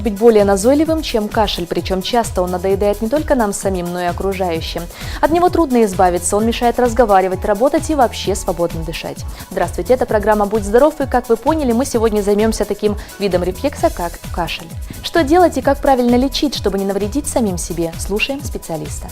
быть более назойливым, чем кашель, причем часто он надоедает не только нам самим, но и окружающим. От него трудно избавиться, он мешает разговаривать, работать и вообще свободно дышать. Здравствуйте, это программа «Будь здоров», и, как вы поняли, мы сегодня займемся таким видом рефлекса, как кашель. Что делать и как правильно лечить, чтобы не навредить самим себе? Слушаем специалиста.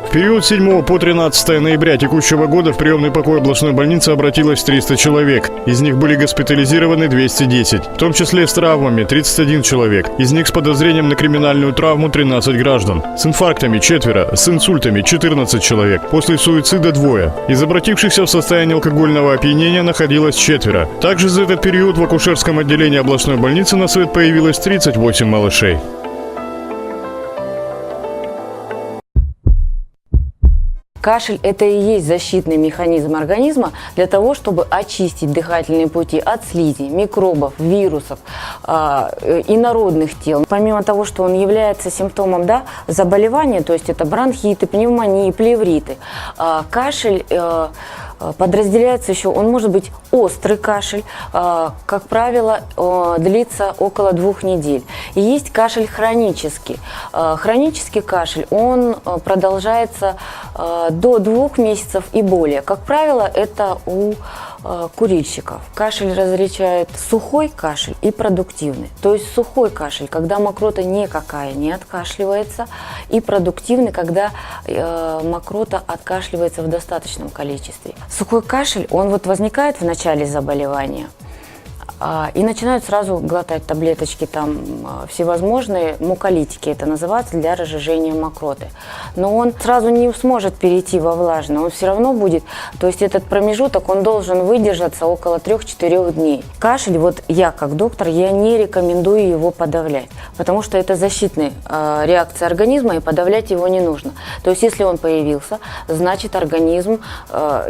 В период с 7 по 13 ноября текущего года в приемный покой областной больницы обратилось 300 человек. Из них были госпитализированы 210, в том числе с травмами 31 человек. Из них с подозрением на криминальную травму 13 граждан. С инфарктами 4, с инсультами 14 человек. После суицида 2. Из обратившихся в состоянии алкогольного опьянения находилось 4. Также за этот период в акушерском отделении областной больницы на свет появилось 38 малышей. Кашель – это и есть защитный механизм организма для того, чтобы очистить дыхательные пути от слизи, микробов, вирусов, инородных тел. Помимо того, что он является симптомом заболевания, то есть это бронхиты, пневмонии, плевриты, кашель подразделяется еще, он может быть острый кашель, как правило, длится около 2 недель. И есть кашель хронический. Хронический кашель, он продолжается до 2 месяцев и более. Как правило, это у курильщиков. Кашель различает сухой кашель и продуктивный. То есть сухой кашель, когда мокрота никакая не откашливается, и продуктивный, когда мокрота откашливается в достаточном количестве. Сухой кашель, он возникает в начале заболевания, и начинают сразу глотать таблеточки всевозможные, муколитики это называется, для разжижения мокроты. Но он сразу не сможет перейти во влажный, он все равно будет, то есть этот промежуток, он должен выдержаться около 3-4 дней. Кашель, я как доктор, я не рекомендую его подавлять, потому что это защитная реакция организма, и подавлять его не нужно. То есть если он появился, значит организм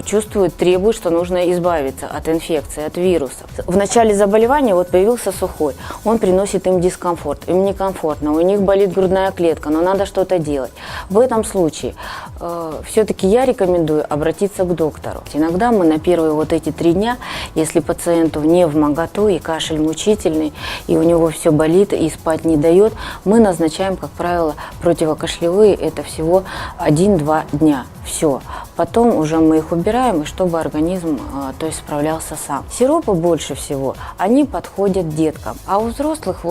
чувствует, требует, что нужно избавиться от инфекции, от вирусов. В начале заболевания появился сухой, он приносит им дискомфорт, им некомфортно, у них болит грудная клетка, но надо что-то делать. В этом случае все-таки я рекомендую обратиться к доктору. Иногда мы на первые эти 3 дня, если пациенту не вмоготу и кашель мучительный, и у него все болит и спать не дает, мы назначаем, как правило, противокашлевые, это всего 1-2 дня. Все. Потом уже мы их убираем, и чтобы организм справлялся сам. Сиропы больше всего, они подходят деткам. А у взрослых,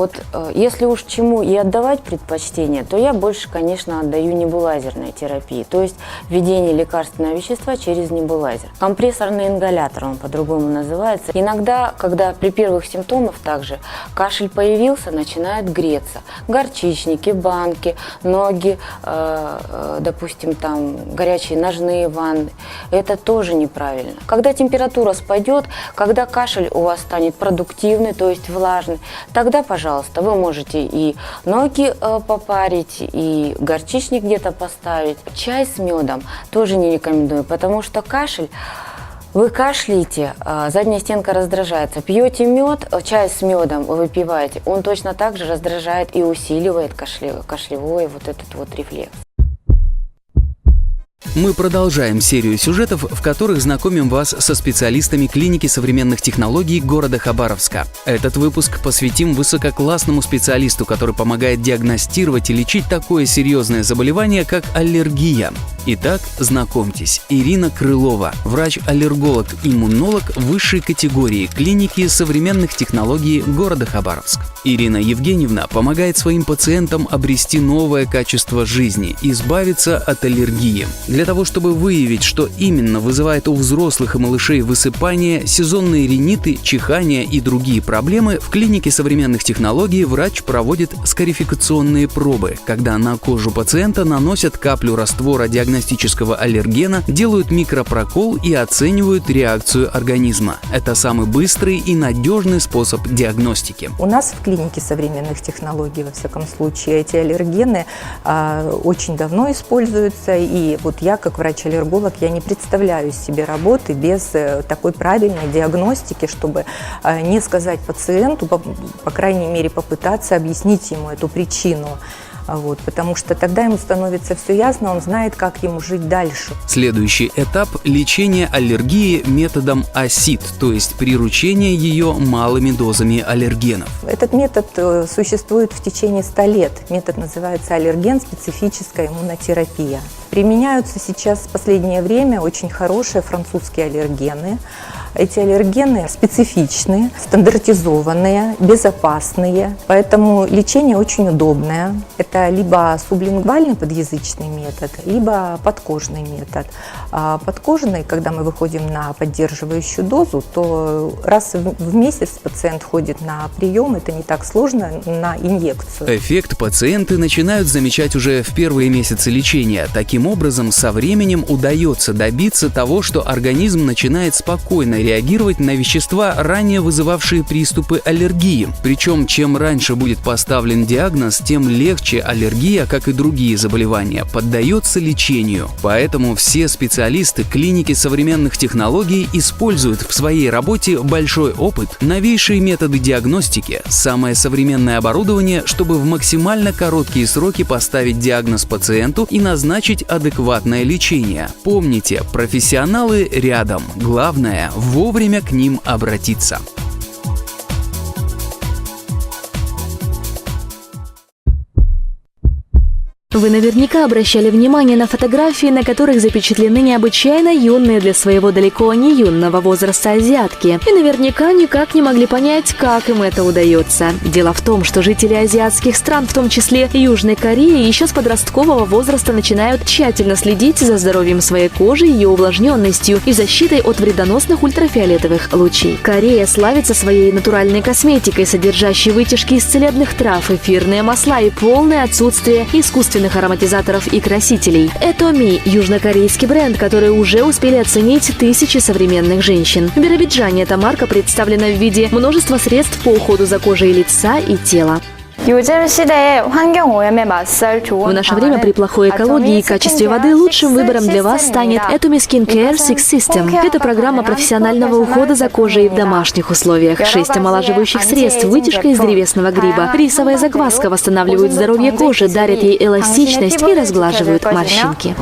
если уж чему и отдавать предпочтение, то я больше, конечно, отдаю небулайзерной терапии, то есть введение лекарственного вещества через небулайзер. Компрессорный ингалятор, он по-другому называется. Иногда, когда при первых симптомах также кашель появился, начинают греться. Горчичники, банки, ноги, допустим, горячие ножные ванны. Это тоже неправильно. Когда температура спадет, когда кашель у вас станет продуктивный, то есть влажный, тогда, пожалуйста, вы можете и ноги попарить, и горчичник где-то поставить. Чай с медом тоже не рекомендую, потому что кашель, вы кашляете, задняя стенка раздражается. Пьете мед, чай с медом выпиваете, он точно так же раздражает и усиливает кашлевой этот рефлекс. Мы продолжаем серию сюжетов, в которых знакомим вас со специалистами клиники современных технологий города Хабаровска. Этот выпуск посвятим высококлассному специалисту, который помогает диагностировать и лечить такое серьезное заболевание, как аллергия. Итак, знакомьтесь, Ирина Крылова, врач-аллерголог-иммунолог высшей категории клиники современных технологий города Хабаровск. Ирина Евгеньевна помогает своим пациентам обрести новое качество жизни, избавиться от аллергии. Для того, чтобы выявить, что именно вызывает у взрослых и малышей высыпание, сезонные риниты, чихание и другие проблемы, в клинике современных технологий врач проводит скарификационные пробы, когда на кожу пациента наносят каплю раствора диагностического аллергена, делают микропрокол и оценивают реакцию организма. Это самый быстрый и надежный способ диагностики. У нас в клинике современных технологий, во всяком случае, эти аллергены очень давно используются, и я, как врач-аллерголог, я не представляю себе работы без такой правильной диагностики, чтобы не сказать пациенту, по крайней мере, попытаться объяснить ему эту причину Вот, потому что тогда ему становится все ясно, он знает, как ему жить дальше. Следующий этап – лечение аллергии методом АСИД, то есть приручение ее малыми дозами аллергенов. Этот метод существует в течение 100 лет. Метод называется аллерген-специфическая иммунотерапия. Применяются сейчас в последнее время очень хорошие французские аллергены. Эти аллергены специфичные, стандартизованные, безопасные, поэтому лечение очень удобное. Это либо сублингвальный подъязычный метод, либо подкожный метод. А подкожный, когда мы выходим на поддерживающую дозу, то раз в месяц пациент ходит на прием, это не так сложно, на инъекцию. Эффект пациенты начинают замечать уже в первые месяцы лечения. Таким образом, со временем удается добиться того, что организм начинает спокойно реагировать на вещества, ранее вызывавшие приступы аллергии. Причем, чем раньше будет поставлен диагноз, тем легче аллергия, как и другие заболевания, поддается лечению. Поэтому все специалисты клиники современных технологий используют в своей работе большой опыт, новейшие методы диагностики, самое современное оборудование, чтобы в максимально короткие сроки поставить диагноз пациенту и назначить адекватное лечение. Помните, профессионалы рядом. Главное – вовремя к ним обратиться. Вы наверняка обращали внимание на фотографии, на которых запечатлены необычайно юные для своего далеко не юного возраста азиатки. И наверняка никак не могли понять, как им это удается. Дело в том, что жители азиатских стран, в том числе Южной Кореи, еще с подросткового возраста начинают тщательно следить за здоровьем своей кожи, ее увлажненностью и защитой от вредоносных ультрафиолетовых лучей. Корея славится своей натуральной косметикой, содержащей вытяжки из целебных трав, эфирные масла и полное отсутствие искусственных ароматизаторов и красителей. Atomy – южнокорейский бренд, который уже успели оценить тысячи современных женщин. В Биробиджане эта марка представлена в виде множества средств по уходу за кожей лица и тела. В наше время при плохой экологии и качестве воды лучшим выбором для вас станет Atomy Skin Care Six System. Это программа профессионального ухода за кожей в домашних условиях. 6 омолаживающих средств, вытяжка из древесного гриба, рисовая закваска восстанавливают здоровье кожи, дарят ей эластичность и разглаживают морщинки.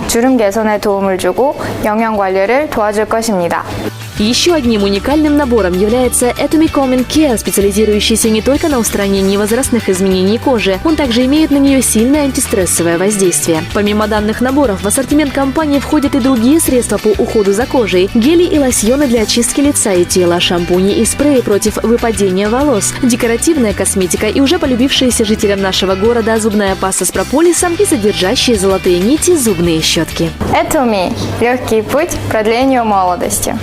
Еще одним уникальным набором является Atomy Calming Care, специализирующийся не только на устранении возрастных изменений кожи, он также имеет на нее сильное антистрессовое воздействие. Помимо данных наборов, в ассортимент компании входят и другие средства по уходу за кожей, гели и лосьоны для очистки лица и тела, шампуни и спреи против выпадения волос, декоративная косметика и уже полюбившиеся жителям нашего города зубная паста с прополисом и содержащие золотые нити зубные щетки. Atomy – легкий путь к продлению молодости.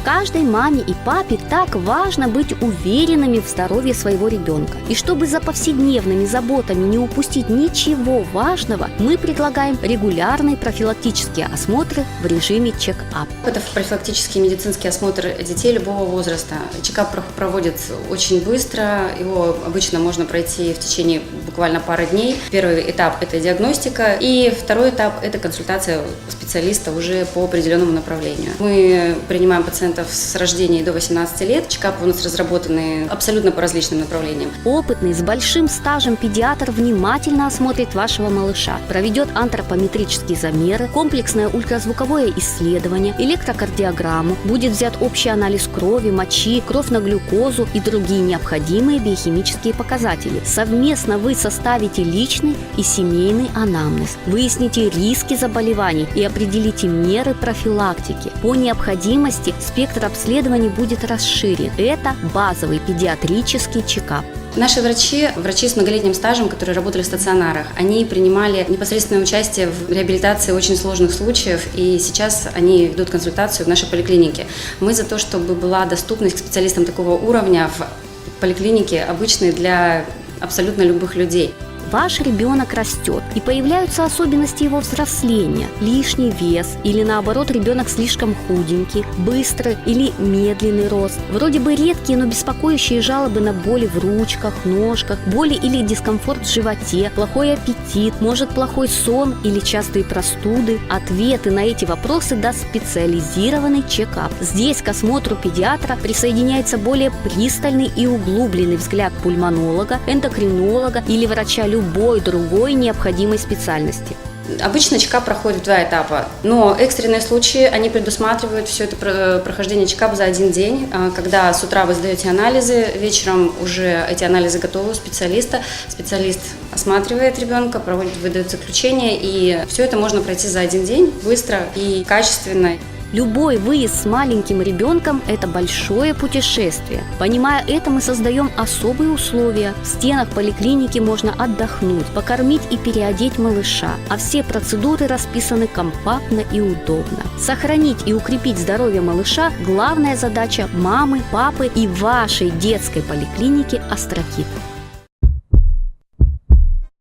Каждой маме и папе так важно быть уверенными в здоровье своего ребенка. И чтобы за повседневными заботами не упустить ничего важного, мы предлагаем регулярные профилактические осмотры в режиме чек-ап. Это профилактический медицинский осмотр детей любого возраста. Чекап проводится очень быстро, его обычно можно пройти в течение буквально пары дней. Первый этап – это диагностика, и второй этап – это консультация специалиста уже по определенному направлению. Мы принимаем пациентов с рождения до 18 лет. Чекапы у нас разработаны абсолютно по различным направлениям. Опытный, с большим стажем педиатр внимательно осмотрит вашего малыша, проведет антропометрические замеры, комплексное ультразвуковое исследование, электрокардиограмму, будет взят общий анализ крови, мочи, кровь на глюкозу и другие необходимые биохимические показатели. Совместно вы составите личный и семейный анамнез, выясните риски заболеваний и определите меры профилактики. По необходимости спектр обследований будет расширен. Это базовый педиатрический чекап. Наши врачи с многолетним стажем, которые работали в стационарах, они принимали непосредственное участие в реабилитации очень сложных случаев, и сейчас они ведут консультацию в нашей поликлинике. Мы за то, чтобы была доступность к специалистам такого уровня в поликлинике, обычной для абсолютно любых людей. Ваш ребенок растет, и появляются особенности его взросления, лишний вес или наоборот ребенок слишком худенький, быстрый или медленный рост. Вроде бы редкие, но беспокоящие жалобы на боли в ручках, ножках, боли или дискомфорт в животе, плохой аппетит, может плохой сон или частые простуды. Ответы на эти вопросы даст специализированный чекап. Здесь к осмотру педиатра присоединяется более пристальный и углубленный взгляд пульмонолога, эндокринолога или врача любой другой необходимой специальности. Обычно чекап проходит в 2 этапа, но экстренные случаи, они предусматривают все это прохождение чекапа за 1 день, когда с утра вы сдаете анализы, вечером уже эти анализы готовы у специалиста, специалист осматривает ребенка, выдает заключение, и все это можно пройти за 1 день, быстро и качественно. Любой выезд с маленьким ребенком – это большое путешествие. Понимая это, мы создаем особые условия. В стенах поликлиники можно отдохнуть, покормить и переодеть малыша, а все процедуры расписаны компактно и удобно. Сохранить и укрепить здоровье малыша – главная задача мамы, папы и вашей детской поликлиники «Астрокид».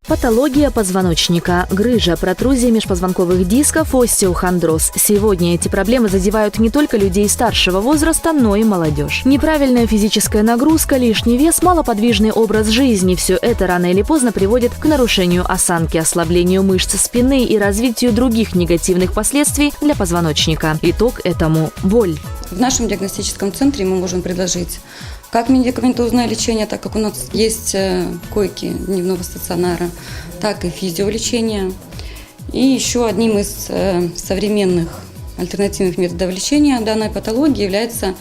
Патология позвоночника, грыжа, протрузия межпозвонковых дисков, остеохондроз. Сегодня эти проблемы задевают не только людей старшего возраста, но и молодежь. Неправильная физическая нагрузка, лишний вес, малоподвижный образ жизни – все это рано или поздно приводит к нарушению осанки, ослаблению мышц спины и развитию других негативных последствий для позвоночника. Итог этому – боль. В нашем диагностическом центре мы можем предложить как медикаментозное лечение, так как у нас есть койки дневного стационара, так и физиолечение. И еще одним из современных альтернативных методов лечения данной патологии является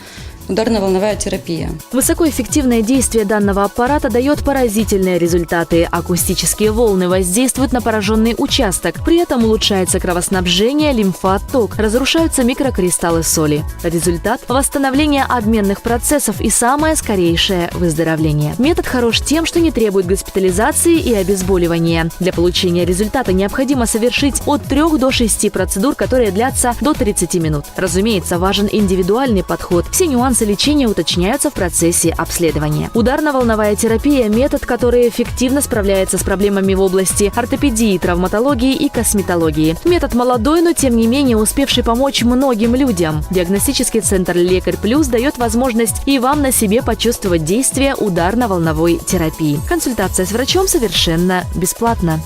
ударно-волновая терапия. Высокоэффективное действие данного аппарата дает поразительные результаты. Акустические волны воздействуют на пораженный участок. При этом улучшается кровоснабжение, лимфоотток, разрушаются микрокристаллы соли. Результат – восстановление обменных процессов и самое скорейшее выздоровление. Метод хорош тем, что не требует госпитализации и обезболивания. Для получения результата необходимо совершить от 3 до 6 процедур, которые длятся до 30 минут. Разумеется, важен индивидуальный подход. Все нюансы лечения уточняются в процессе обследования. Ударно-волновая терапия – метод, который эффективно справляется с проблемами в области ортопедии, травматологии и косметологии. Метод молодой, но тем не менее успевший помочь многим людям. Диагностический центр «Лекарь Плюс» дает возможность и вам на себе почувствовать действие ударно-волновой терапии. Консультация с врачом совершенно бесплатна.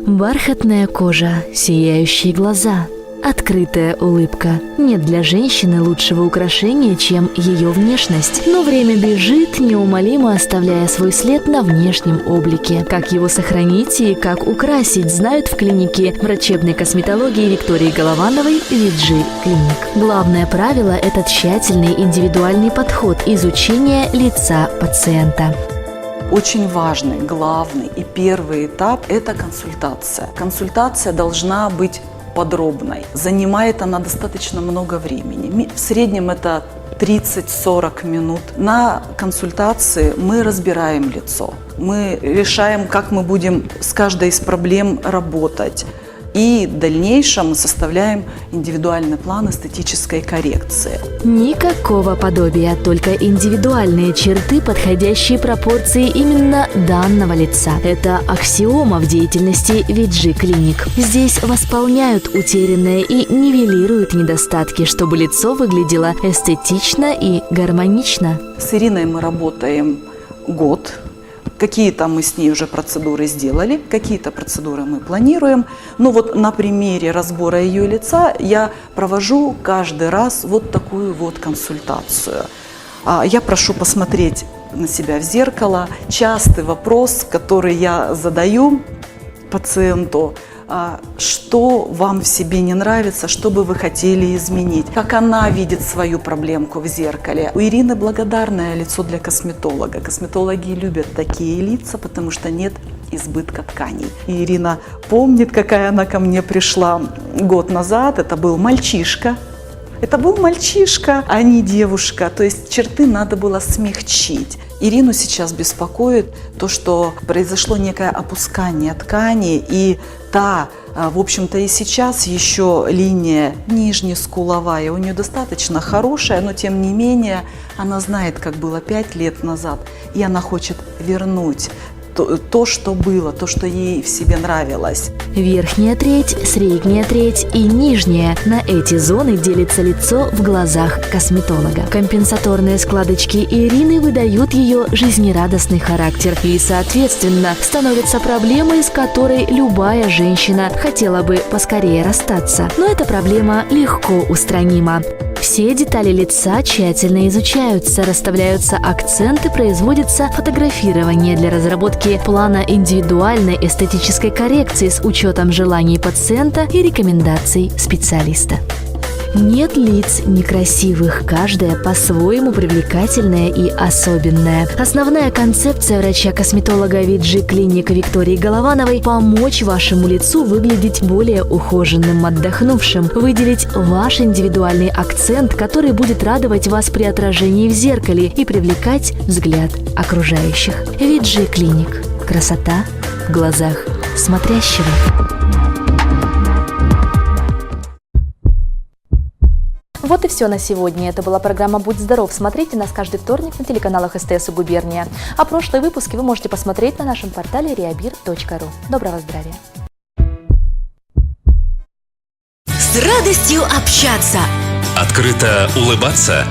Бархатная кожа, сияющие глаза, открытая улыбка. Нет для женщины лучшего украшения, чем ее внешность. Но время бежит, неумолимо оставляя свой след на внешнем облике. Как его сохранить и как украсить, знают в клинике врачебной косметологии Виктории Головановой VG Clinic. Главное правило – это тщательный индивидуальный подход, изучение лица пациента. Очень важный, главный и первый этап – это консультация. Консультация должна быть подробной. Занимает она достаточно много времени. В среднем это 30-40 минут. На консультации мы разбираем лицо. Мы решаем, как мы будем с каждой из проблем работать. И в дальнейшем мы составляем индивидуальный план эстетической коррекции. Никакого подобия, только индивидуальные черты, подходящие пропорции именно данного лица. Это аксиома в деятельности VG Clinic. Здесь восполняют утерянное и нивелируют недостатки, чтобы лицо выглядело эстетично и гармонично. С Ириной мы работаем год. Какие-то мы с ней уже процедуры сделали, какие-то процедуры мы планируем. Но вот на примере разбора ее лица я провожу каждый раз вот такую вот консультацию. Я прошу посмотреть на себя в зеркало. Частый вопрос, который я задаю пациенту: что вам в себе не нравится, что бы вы хотели изменить, как она видит свою проблемку в зеркале. У Ирины благодарное лицо для косметолога. Косметологи любят такие лица, потому что нет избытка тканей. И Ирина помнит, какая она ко мне пришла год назад. Это был мальчишка. Это был мальчишка, а не девушка. То есть черты надо было смягчить. Ирину сейчас беспокоит то, что произошло некое опускание ткани, и та, в общем-то, и сейчас еще линия нижнескуловая у нее достаточно хорошая, но тем не менее она знает, как было 5 лет назад, и она хочет вернуть то, что было, то, что ей в себе нравилось. Верхняя треть, средняя треть и нижняя. На эти зоны делится лицо в глазах косметолога. Компенсаторные складочки Ирины выдают ее жизнерадостный характер и, соответственно, становятся проблемой, с которой любая женщина хотела бы поскорее расстаться. Но эта проблема легко устранима. Все детали лица тщательно изучаются, расставляются акценты, производится фотографирование для разработки плана индивидуальной эстетической коррекции с учетом желаний пациента и рекомендаций специалиста. Нет лиц некрасивых, каждая по-своему привлекательная и особенная. Основная концепция врача-косметолога VG Clinic Виктории Головановой – помочь вашему лицу выглядеть более ухоженным, отдохнувшим, выделить ваш индивидуальный акцент, который будет радовать вас при отражении в зеркале и привлекать взгляд окружающих. VG Clinic. Красота в глазах смотрящего. Вот и все на сегодня. Это была программа «Будь здоров». Смотрите нас каждый вторник на телеканалах СТС и Губерния. А прошлые выпуски вы можете посмотреть на нашем портале reabir.ru. Доброго здравия! С радостью общаться. Открыто улыбаться.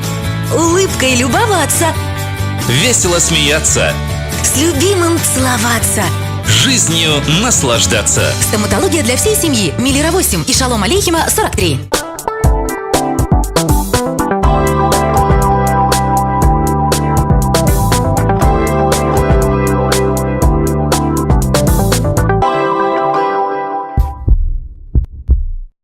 Улыбкой любоваться. Весело смеяться. С любимым целоваться. Жизнью наслаждаться. Стоматология для всей семьи. Миллера 8 и Шалом Алейхима 43.